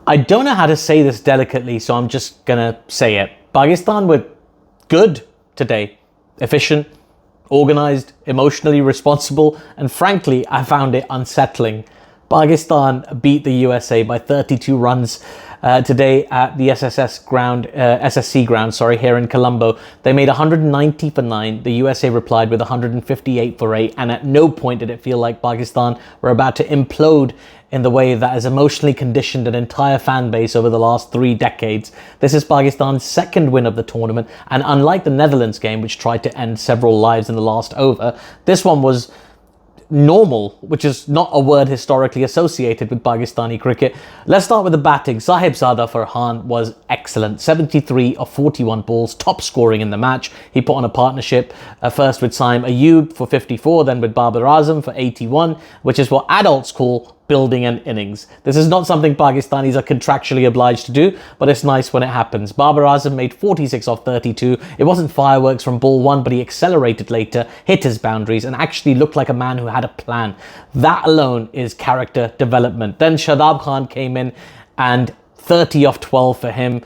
I don't know how to say this delicately, so I'm just gonna say it. Pakistan were good today. Efficient, organized, emotionally responsible, and frankly, I found it unsettling. Pakistan beat the USA by 32 runs today at the SSC ground, here in Colombo. They made 190 for 9. The USA replied with 158 for 8, and at no point did it feel like Pakistan were about to implode in the way that has emotionally conditioned an entire fan base over the last 3 decades. This is Pakistan's second win of the tournament, and unlike the Netherlands game, which tried to end several lives in the last over, this one was normal, which is not a word historically associated with Pakistani cricket. Let's start with the batting. Sahibzada Farhan was excellent. 73 of 41 balls, top scoring in the match. He put on a partnership first with Saim Ayub for 54, then with Babar Azam for 81, which is what adults call building an innings. This is not something Pakistanis are contractually obliged to do, but it's nice when it happens. Babar Azam made 46 off 32. It wasn't fireworks from ball 1, but he accelerated later, hit his boundaries, and actually looked like a man who had a plan. That alone is character development. Then Shadab Khan came in and 30 off 12 for him.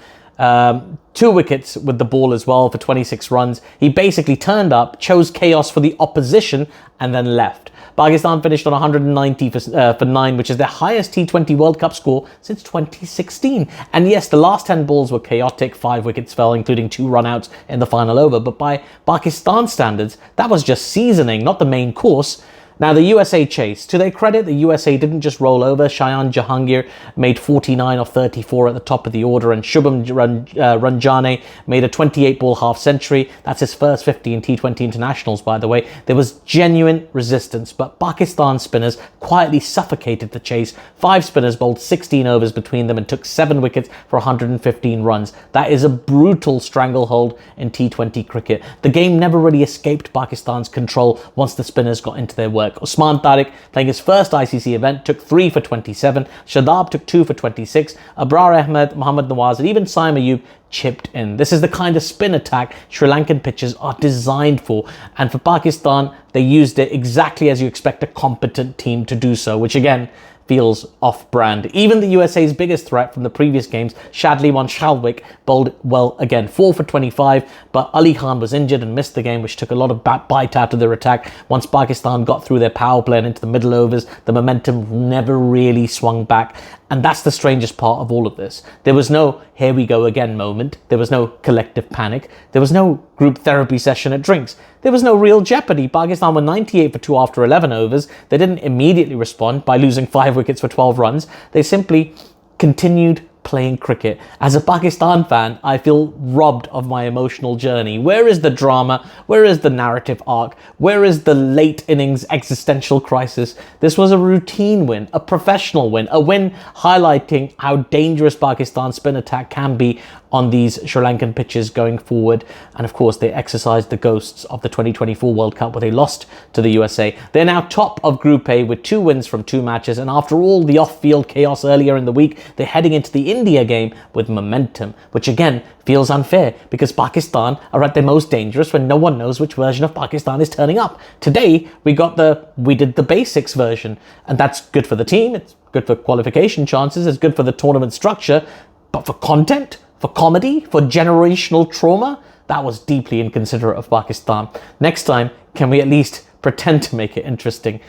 2 wickets with the ball as well for 26 runs. He basically turned up, chose chaos for the opposition, and then left. Pakistan finished on 190 for 9, which is their highest T20 World Cup score since 2016. And yes, the last 10 balls were chaotic. 5 wickets fell, including 2 run-outs in the final over. But by Pakistan standards, that was just seasoning, not the main course. Now, the USA chased. To their credit, the USA didn't just roll over. Shayan Jahangir made 49 off 34 at the top of the order, and Shubham Ranjane made a 28-ball half-century. That's his first 50 in T20 internationals, by the way. There was genuine resistance, but Pakistan spinners quietly suffocated the chase. 5 spinners bowled 16 overs between them and took 7 wickets for 115 runs. That is a brutal stranglehold in T20 cricket. The game never really escaped Pakistan's control once the spinners got into their work. Usman Tariq, playing his first ICC event, took 3 for 27. Shadab took 2 for 26. Abrar Ahmed, Mohammad Nawaz, and even Saim Ayub chipped in. This is the kind of spin attack Sri Lankan pitches are designed for. And for Pakistan, they used it exactly as you expect a competent team to do so, which again, feels off-brand. Even the USA's biggest threat from the previous games, Shadley Shalwick, bowled well again, 4 for 25, but Ali Khan was injured and missed the game, which took a lot of bite out of their attack. Once Pakistan got through their power play and into the middle overs, the momentum never really swung back. And that's the strangest part of all of this. There was no here we go again moment. There was no collective panic. There was no group therapy session at drinks. There was no real jeopardy. Pakistan were 98 for 2 after 11 overs. They didn't immediately respond by losing 5 wickets for 12 runs. They simply continued playing cricket. As a Pakistan fan, I feel robbed of my emotional journey. Where is the drama? Where is the narrative arc? Where is the late innings existential crisis? This was a routine win, a professional win, a win highlighting how dangerous Pakistan's spin attack can be on these Sri Lankan pitches going forward. And of course, they exercised the ghosts of the 2024 World Cup where they lost to the USA. They're now top of Group A with 2 wins from 2 matches. And after all the off-field chaos earlier in the week, they're heading into the India game with momentum, which again feels unfair because Pakistan are at their most dangerous when no one knows which version of Pakistan is turning up. Today, we did the basics version, and that's good for the team. It's good for qualification chances. It's good for the tournament structure, but for content, for comedy, for generational trauma, that was deeply inconsiderate of Pakistan. Next time, can we at least pretend to make it interesting?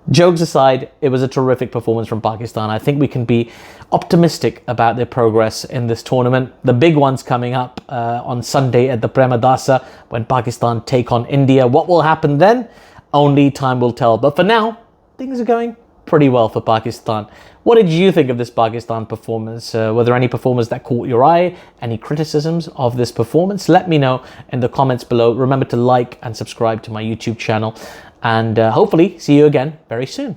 Jokes aside, it was a terrific performance from Pakistan. I think we can be optimistic about their progress in this tournament. The big one's coming up on Sunday at the Premadasa when Pakistan take on India. What will happen then? Only time will tell. But for now, things are going pretty well for Pakistan. What did you think of this Pakistan performance? Were there any performers that caught your eye? Any criticisms of this performance? Let me know in the comments below. Remember to like and subscribe to my YouTube channel. And hopefully see you again very soon.